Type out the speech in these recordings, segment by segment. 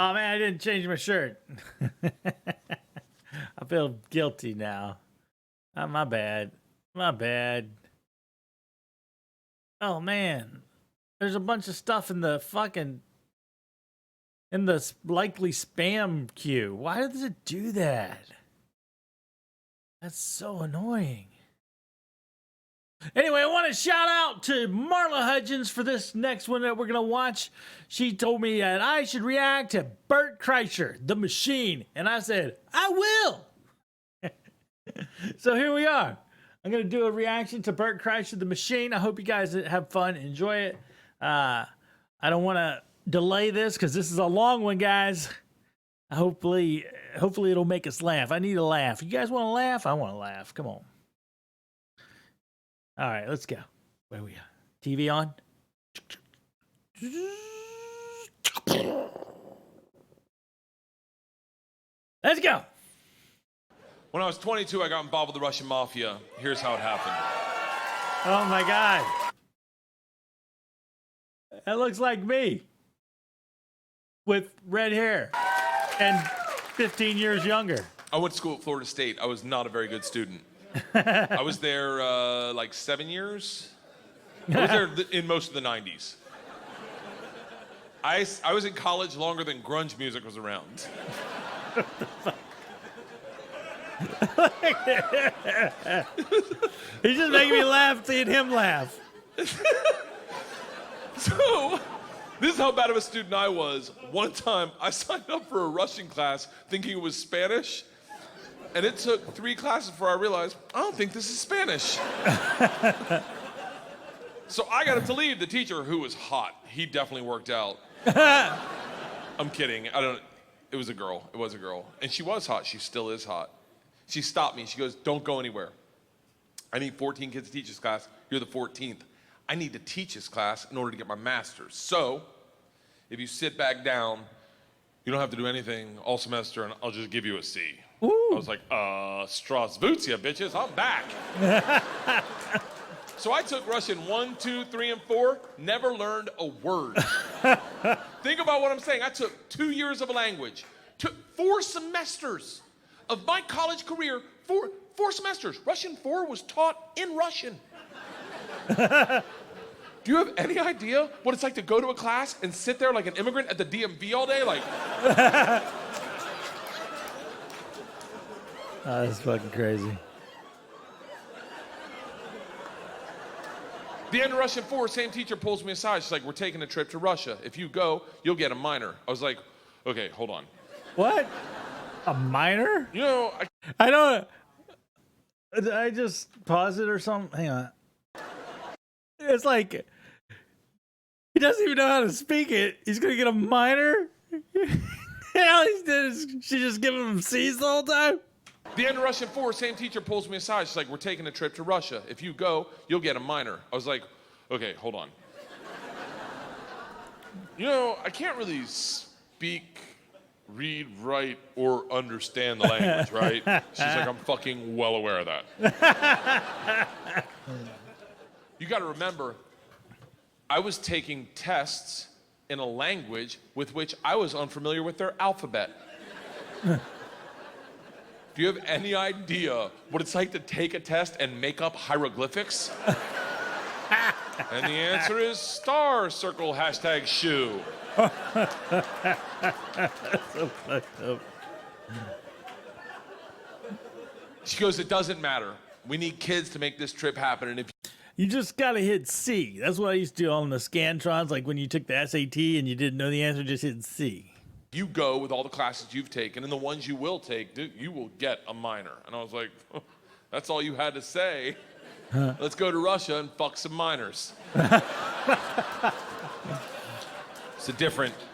Oh man, I didn't change my shirt. I feel guilty now. My bad. My bad. Oh man, there's a bunch of stuff in the likely spam queue. Why does it do that? That's so annoying. Anyway, I want to shout out to Marla Hudgens for this next one that we're going to watch. She told me that I should react to Bert Kreischer, the machine. And I said, I will. So here we are. I'm going to do a reaction to Bert Kreischer, the machine. I hope you guys have fun, enjoy it. I don't want to delay this because this is a long one, guys. Hopefully it'll make us laugh. I need a laugh. You guys want to laugh? I want to laugh. Come on. All right, let's go. Where are we at? TV on? Let's go. When I was 22, I got involved with the Russian mafia. Here's how it happened. Oh my God. That looks like me. With red hair. And 15 years younger. I went to school at Florida State. I was not a very good student. I was there like 7 years. I was there in most of the 90s. I was in college longer than grunge music was around. He's just making me laugh seeing him laugh. So, this is how bad of a student I was. One time, I signed up for a Russian class thinking it was Spanish. And it took 3 classes before I realized, I don't think this is Spanish. So I got up to leave. The teacher, who was hot, he definitely worked out. I'm kidding. It was a girl. It was a girl. And she was hot. She still is hot. She stopped me. She goes, don't go anywhere. I need 14 kids to teach this class. You're the 14th. I need to teach this class in order to get my master's. So if you sit back down, you don't have to do anything all semester, and I'll just give you a C. Ooh. I was like, Strasvutia, bitches, I'm back. So I took Russian 1, 2, 3, and 4, never learned a word. Think about what I'm saying. I took 2 years of a language, took 4 semesters of my college career, 4 semesters. Russian 4 was taught in Russian. Do you have any idea what it's like to go to a class and sit there like an immigrant at the DMV all day? Like. Oh, that's fucking crazy. The end of Russian 4, same teacher pulls me aside. She's like, we're taking a trip to Russia. If you go, you'll get a minor. I was like, okay, hold on. What? A minor? You know, I don't. Did I just pause it or something? Hang on. It's like he doesn't even know how to speak it. He's gonna get a minor. All he did is she just giving him C's the whole time. The end of Russian 4, same teacher pulls me aside. She's like, we're taking a trip to Russia. If you go, you'll get a minor. I was like, okay, hold on. You know, I can't really speak, read, write, or understand the language, right? She's like, I'm fucking well aware of that. You gotta remember, I was taking tests in a language with which I was unfamiliar with their alphabet. Do you have any idea what it's like to take a test and make up hieroglyphics? And the answer is star, circle, hashtag shoe. So fucked up. She goes, it doesn't matter. We need kids to make this trip happen. And if You just gotta hit C. That's what I used to do on the Scantrons, like when you took the SAT and you didn't know the answer, just hit C. you go with all the classes you've taken and the ones you will take, you will get a minor. And I was like, oh, that's all you had to say. Let's go to Russia and fuck some minors. It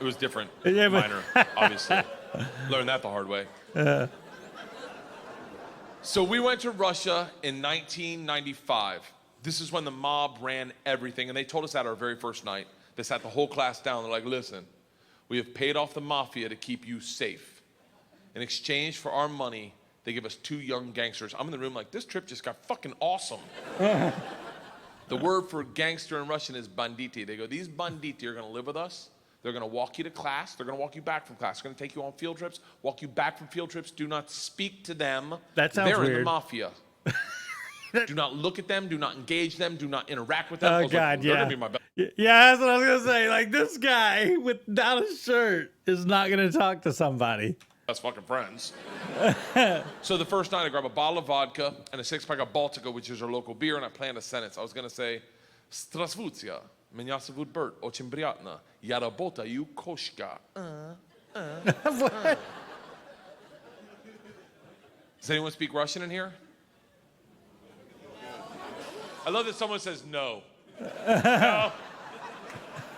was different, Yeah, but- minor, obviously. Learned that the hard way. So we went to Russia in 1995. This is when the mob ran everything, and they told us that our very first night. They sat the whole class down. They're like, listen, we have paid off the mafia to keep you safe. In exchange for our money, they give us 2 young gangsters. I'm in the room like, this trip just got fucking awesome. The word for gangster in Russian is banditi. They go, these banditi are gonna live with us. They're going to walk you to class. They're going to walk you back from class. They're going to take you on field trips, walk you back from field trips. Do not speak to them. That sounds They're in the weird. mafia. Do not look at them. Do not engage them. Do not interact with them. Oh, I was God, like, they're yeah. going to be my best. Yeah, that's what I was going to say. Like, this guy without a shirt is not going to talk to somebody. Best fucking friends. So the first night I grab a bottle of vodka and a 6-pack of Baltica, which is our local beer, and I planned a sentence. I was going to say, Strasvucia, меня зовут Bert, очень приятно, я работаю кошка. What? Does anyone speak Russian in here? I love that someone says no. No.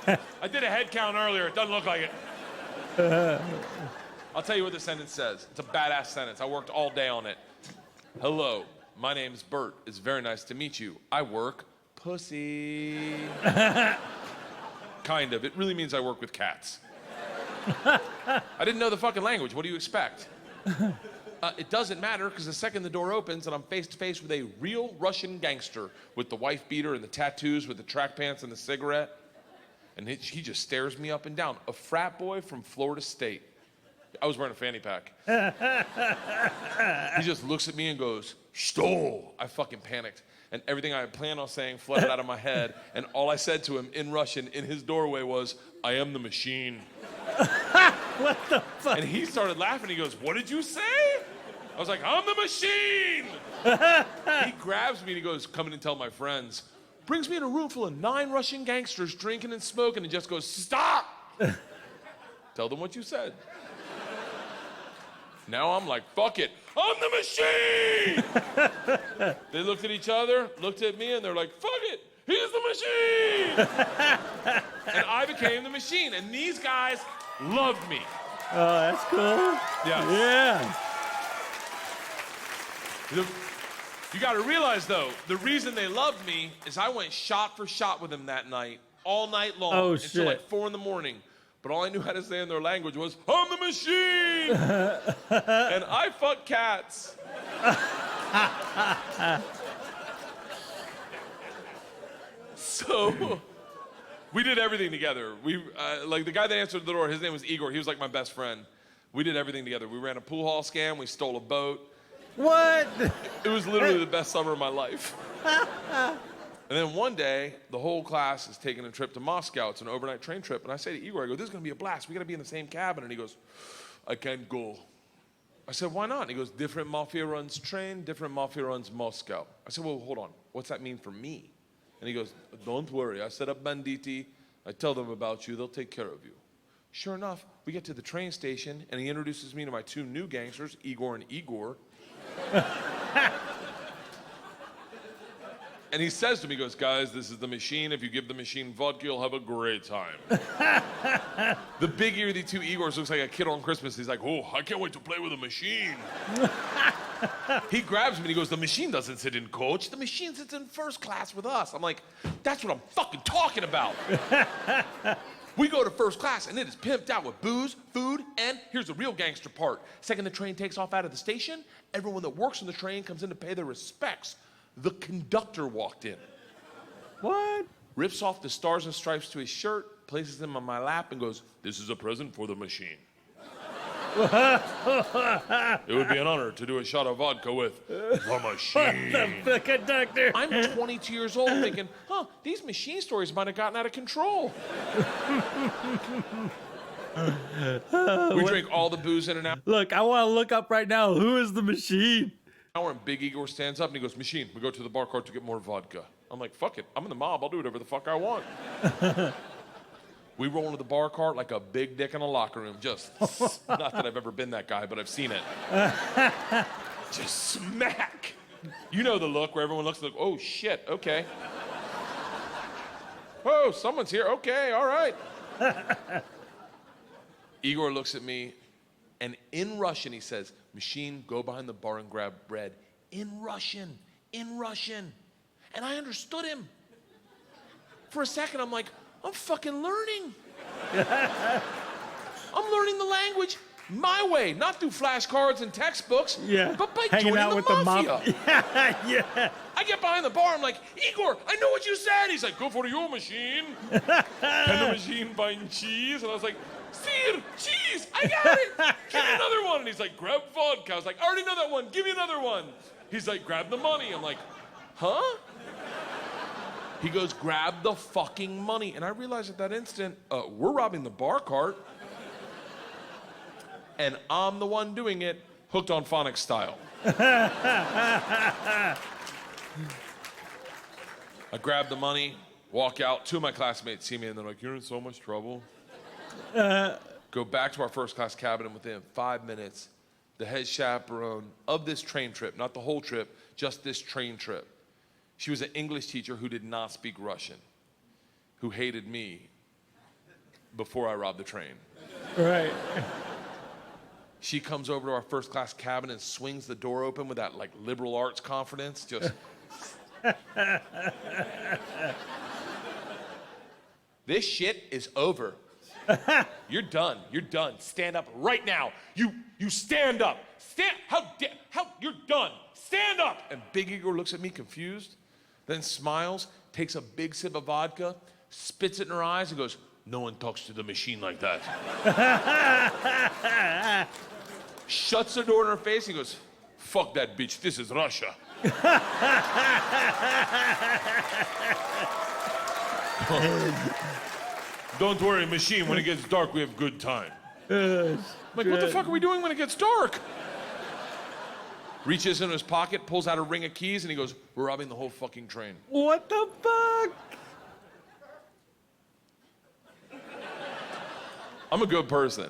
I did a head count earlier. It doesn't look like it. I'll tell you what the sentence says. It's a badass sentence. I worked all day on it. Hello, my name's Bert. It's very nice to meet you. I work pussy. Kind of. It really means I work with cats. I didn't know the fucking language. What do you expect? It doesn't matter, because the second the door opens and I'm face to face with a real Russian gangster with the wife beater and the tattoos with the track pants and the cigarette, and he just stares me up and down. A frat boy from Florida State. I was wearing a fanny pack. He just looks at me and goes, "Что?" I fucking panicked. And everything I had planned on saying flooded out of my head. And all I said to him in Russian in his doorway was, "I am the machine." What the fuck? And he started laughing. He goes, "What did you say?" I was like, "I'm the machine." He grabs me and he goes, "Come in and tell my friends." Brings me in a room full of 9 Russian gangsters drinking and smoking and just goes, "Stop." Tell them what you said. Now I'm like, fuck it. I'm the machine. They looked at each other, looked at me, and they're like, fuck it. He's the machine. And I became the machine. And these guys loved me. Oh, that's cool. Yeah. Yeah. You got to realize, though, the reason they loved me is I went shot for shot with them that night, all night long, Oh, until shit. like 4 a.m. But all I knew how to say in their language was, "I'm the machine." And I fuck cats. So we did everything together. We like the guy that answered the door, his name was Igor. He was like my best friend. We did everything together. We ran a pool hall scam. We stole a boat. What? It was literally the best summer of my life. And then one day, the whole class is taking a trip to Moscow. It's an overnight train trip. And I say to Igor, I go, "This is going to be a blast. We got to be in the same cabin." And he goes, "I can't go." I said, "Why not?" And he goes, "Different mafia runs train, different mafia runs Moscow." I said, "Well, hold on. What's that mean for me?" And he goes, "Don't worry. I set up banditi. I tell them about you. They'll take care of you." Sure enough, we get to the train station, and he introduces me to my 2 new gangsters, Igor and Igor. And he says to me, he goes, "Guys, this is the machine. If you give the machine vodka, you'll have a great time." The big ear of the 2 Igors looks like a kid on Christmas. He's like, "Oh, I can't wait to play with a machine." He grabs me and he goes, "The machine doesn't sit in coach. The machine sits in first class with us." I'm like, "That's what I'm fucking talking about." We go to first class and it is pimped out with booze, food, and here's the real gangster part. Second the train takes off out of the station, everyone that works on the train comes in to pay their respects. The conductor walked in. What? Rips off the stars and stripes to his shirt, places them on my lap, and goes, "This is a present for the machine." It would be an honor to do a shot of vodka with the machine. The conductor. I'm 22 years old thinking, these machine stories might have gotten out of control. We drink all the booze in and out. Look, I want to look up right now. Who is the machine? And Big Igor stands up and he goes, "Machine, we go to the bar cart to get more vodka." I'm like, "Fuck it. I'm in the mob. I'll do whatever the fuck I want." We roll into the bar cart like a big dick in a locker room. Just, not that I've ever been that guy, but I've seen it. Just smack. You know the look where everyone looks like, "Oh shit, okay. Oh, someone's here. Okay, all right." Igor looks at me, and in Russian he says, "Machine, go behind the bar and grab bread." In Russian. And I understood him. For a second, I'm like, I'm fucking learning. I'm learning the language my way, not through flashcards and textbooks, Yeah. but by Hanging joining out the with mafia. the mafia. Yeah. I get behind the bar, I'm like, Igor, I know what you said. He's like, go for your machine. Can the machine find cheese? And I was like, Sir, cheese, I got it. Give me another one. And he's like, grab vodka. I was like, I already know that one. Give me another one. He's like, grab the money. I'm like, huh? He goes, grab the fucking money. And I realized at that instant, we're robbing the bar cart. And I'm the one doing it, hooked on phonics style. I grab the money, walk out. Two of my classmates see me and they're like, you're in so much trouble. Go back to our first class cabin, and within 5 minutes, the head chaperone of this train trip, not the whole trip, just this train trip, she was an English teacher who did not speak Russian, who hated me before I robbed the train. Right. She comes over to our first class cabin and swings the door open with that like liberal arts confidence, just. This shit is over. You're done. You're done. Stand up right now. You stand up. How you're done. Stand up. And Big Igor looks at me confused, then smiles, takes a big sip of vodka, spits it in her eyes, and goes, no one talks to the machine like that. Shuts the door in her face, and goes, fuck that bitch, this is Russia. Don't worry, machine, when it gets dark, we have good time. I'm like, what the fuck are we doing when it gets dark? Reaches into his pocket, pulls out a ring of keys, and he goes, we're robbing the whole fucking train. What the fuck? I'm a good person.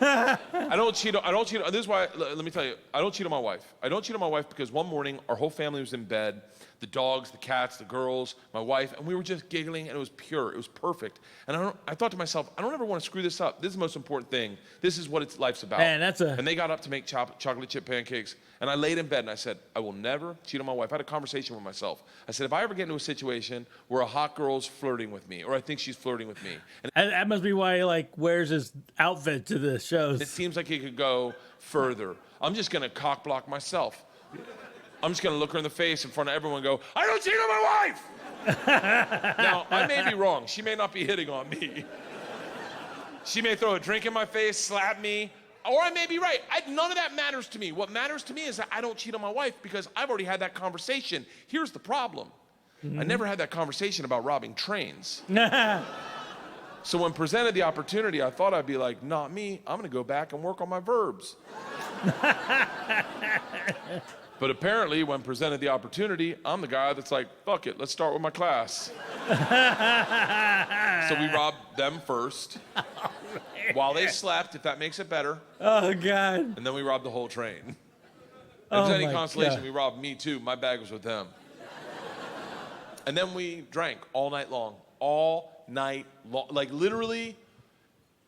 I don't cheat. This is why, let me tell you, I don't cheat on my wife. I don't cheat on my wife because one morning, our whole family was in bed. The dogs, the cats, the girls, my wife, and we were just giggling, and it was pure. It was perfect. And I thought to myself, I don't ever want to screw this up. This is the most important thing. This is what life's about. Man, And they got up to make chocolate chip pancakes, and I laid in bed, and I said, I will never cheat on my wife. I had a conversation with myself. I said, if I ever get into a situation where a hot girl's flirting with me, or I think she's flirting with me, and That must be why he like wears his outfit to the shows. it seems like he could go further, I'm just going to cock block myself. I'm just going to look her in the face in front of everyone and go, I don't cheat on my wife! Now, I may be wrong. She may not be hitting on me. She may throw a drink in my face, slap me, or I may be right. None of that matters to me. What matters to me is that I don't cheat on my wife because I've already had that conversation. Here's the problem. I never had that conversation about robbing trains. So when presented the opportunity, I thought I'd be like, not me. I'm going to go back and work on my verbs. But apparently, when presented the opportunity, I'm the guy that's like, fuck it, let's start with my class. So we robbed them first, while they slept, if that makes it better. Oh, God. And then we robbed the whole train. If Oh, there's any my consolation, God. we robbed me too. My bag was with them. And then we drank all night long. All night long. Like literally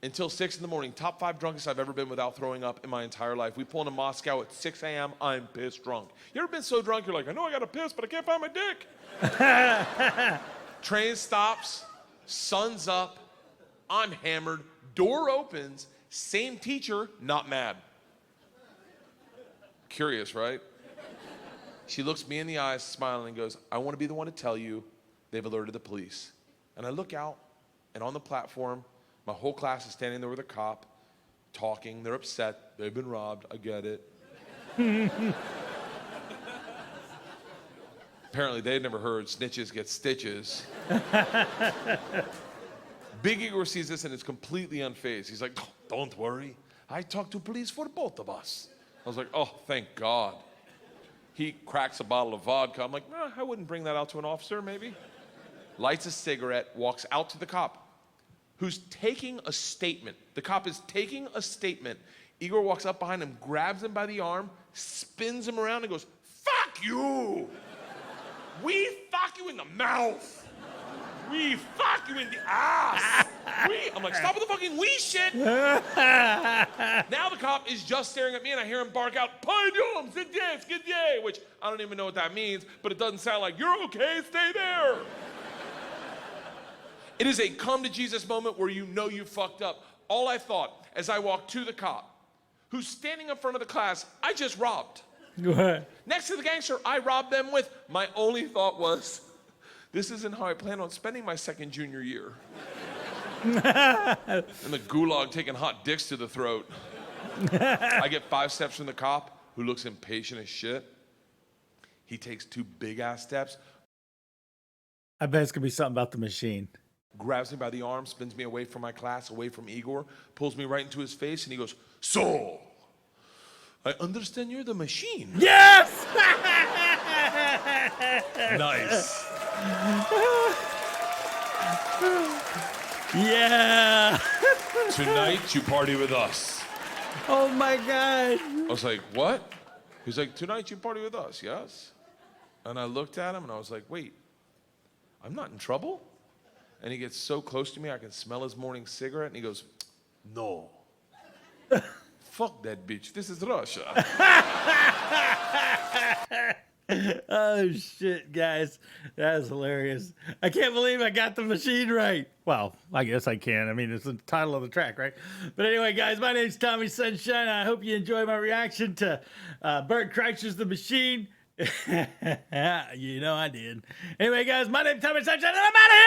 until 6 in the morning. Top 5 drunkest I've ever been without throwing up in my entire life. We pull into Moscow at 6 a.m. I'm pissed drunk. You ever been so drunk you're like, I know I got to piss, but I can't find my dick? Train stops, sun's up, I'm hammered, door opens, same teacher, not mad. Curious, right? She looks me in the eyes, smiling, and goes, I want to be the one to tell you they've alerted the police. And I look out, and on the platform, my whole class is standing there with a cop, talking. They're upset. They've been robbed. I get it. Apparently, they'd never heard snitches get stitches. Big Igor sees this and is completely unfazed. He's like, don't worry. I talked to police for both of us. I was like, oh, thank God. He cracks a bottle of vodka. I'm like, I wouldn't bring that out to an officer, maybe. Lights a cigarette, walks out to the cop, who's taking a statement. The cop is taking a statement. Igor walks up behind him, grabs him by the arm, spins him around, and goes, fuck you! We fuck you in the mouth! We fuck you in the ass! I'm like, stop with the fucking we shit! Now the cop is just staring at me, and I hear him bark out, Payom, skidye, which I don't even know what that means, but it doesn't sound like, you're okay, stay there! It is a come to Jesus moment where you know you fucked up. All I thought as I walked to the cop who's standing in front of the class I just robbed. Go ahead. Next to the gangster I robbed them with. My only thought was, this isn't how I plan on spending my second junior year. In the gulag taking hot dicks to the throat. I get 5 steps from the cop, who looks impatient as shit. He takes 2 big-ass steps, I bet it's going to be something about the machine. grabs me by the arm, spins me away from my class, away from Igor, pulls me right into his face, and he goes, "So, I understand you're the machine." Yes! Nice. Yeah! Tonight, you party with us. Oh my God! I was like, what? He's like, tonight you party with us, yes? And I looked at him and I was like, wait, I'm not in trouble? And he gets so close to me, I can smell his morning cigarette, and he goes, no. Fuck that bitch, this is Russia. Oh shit, guys. That is hilarious. I can't believe I got the machine right. Well, I guess I can. I mean, it's the title of the track, right? But anyway, guys, my name's Tommy Sunshine. I hope you enjoy my reaction to Bert Kreischer's The Machine. You know I did. Anyway, guys, my name's Tommy Sunshine, and I'm out of here!